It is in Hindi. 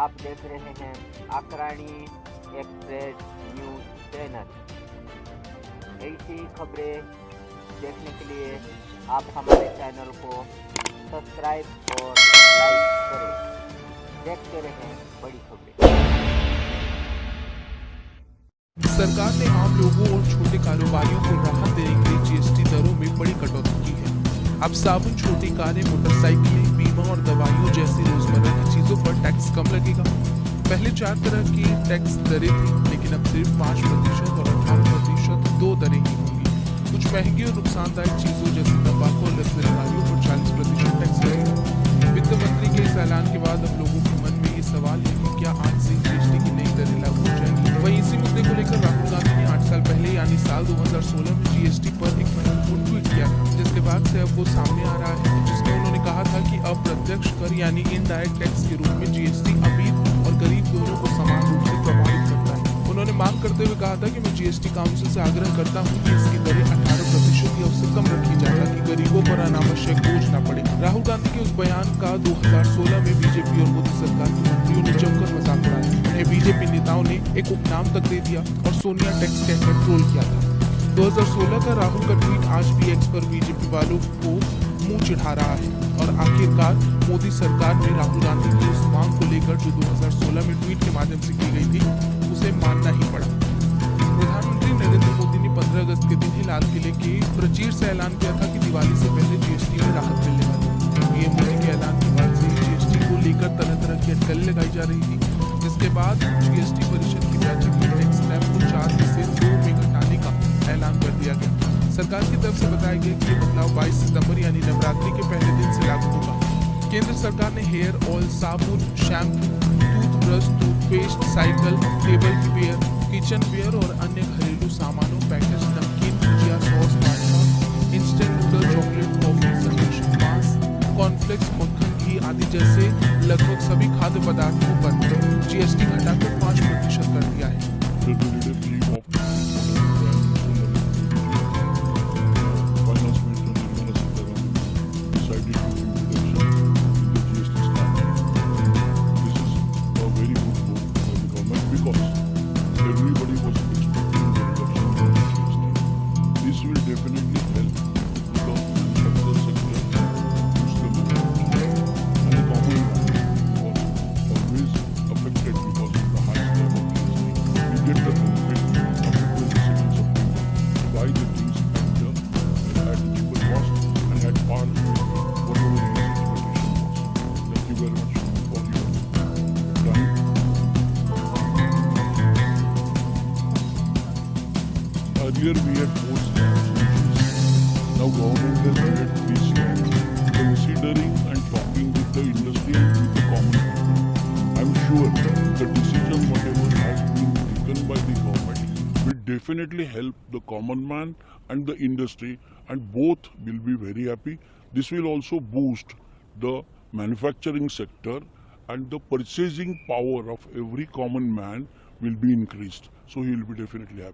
आप देख रहे हैं अकरानी एक्सप्रेस न्यूज चैनल। ऐसी खबरें देखने के लिए आप हमारे चैनल को सब्सक्राइब और लाइक करें। देखते रहें बड़ी खबरें। सरकार ने आम लोगों और छोटे कारोबारियों को राहत देने के लिए जीएसटी दरों में बड़ी कटौती की है। अब साबुन, छोटी कारें, मोटरसाइकिलें, बीमा और दवाइयों जैसी रोजमर्रा की चीजों पर टैक्स कम लगेगा। पहले 4 तरह की टैक्स दरें थी, लेकिन अब सिर्फ 5% और 18% 2 दरें ही होंगी। कुछ महंगी और नुकसानदायक चीजों जैसे तंबाकू और लग्जरी गाड़ियों पर 40% टैक्स लगेगा। वित्त मंत्री के इस ऐलान के बाद अब लोगों के मन में ये सवाल है कि क्या आज से जीएसटी की नई दरें लागू हो जाएंगी। वहीं इसी मुद्दे को लेकर राहुल गांधी ने 8 साल पहले यानी साल 2016 में जीएसटी पर एक महत्वपूर्ण ट्वीट किया था, जिसके बाद से अब वो सामने आ रहा है, जिसमें उन्होंने कहा था कि अप्रत्यक्ष कर यानी इनडायरेक्ट टैक्स के रूप में जीएसटी अमीर और गरीब दोनों को समान रूप से प्रभावित करता है। उन्होंने मांग करते हुए कहा था कि मैं जीएसटी काउंसिल से आग्रह करता हूं कि इसकी दरें 18% या उससे कम रखी जाए, ताकि गरीबों पर अनावश्यक बोझ न पड़े। राहुल गांधी के उस बयान का 2016 में बीजेपी और मोदी सरकार के मंत्रियों ने जमकर मजाक उड़ाया। उन्हें बीजेपी नेताओं ने एक उपनाम तक दे दिया और सोनिया टैक्स कहकर ट्रोल किया था। 2016 का राहुल का ट्वीट आज भी एक्स पर बीजेपी वालों को मुंह चिढ़ा रहा है और आखिरकार मोदी सरकार ने राहुल गांधी की उस मांग को लेकर जो 2016 में ट्वीट के माध्यम से की गई थी, उसे मानना ही पड़ा। प्रधानमंत्री नरेंद्र मोदी ने 15 अगस्त के दिन ही लाल किले के प्राचीर से ऐलान किया था कि दिवाली से पहले जीएसटी में राहत मिलने वाली है। पीएम मोदी के ऐलान के बाद से जीएसटी को लेकर तरह तरह की अटकलें लगाई जा रही थी, जिसके बाद जीएसटी परिषद की बैठक में टैक्स स्लैब को 4 में से 2 में घटाने का ऐलान कर दिया गया। सरकार की तरफ से बताया गया कि ये बदलाव 22 सितंबर यानी नवरात्रि के पहले दिन से लागू होगा। केंद्र सरकार ने हेयर ऑयल, साबुन, shampoo, toothbrush, toothpaste, cycle, tableware, kitchenware और अन्य घरेलू सामानों, पैकेज, नमकीन, भुजिया, sauce, pasta, instant noodle, chocolate, coffee, संरक्षक मांस, कॉर्नफ्लेक्स, मक्खन, घी आदि जैसे लगभग सभी खाद्य पदार्थों पर जीएसटी घटाकर 5% कर दिया है। Everybody was expecting the reduction in GST. This will definitely help because the manufacturing sector boosts the manufacturing and the common man was always affected because of the high slab of GST. We get the benefit after 20 seconds of payment to buy the things at the cheaper cost and at par with whatever the expectation was. Thank you very much for your time. Earlier we had 4 slabs in GST. Now government has added 3 slabs. Considering and talking with the industry and with the common people, I am sure the decision whatever has been taken by the government will definitely help the common man and the industry, and both will be very happy. This will also boost the manufacturing sector, and the purchasing power of every common man will be increased. So he will be definitely happy.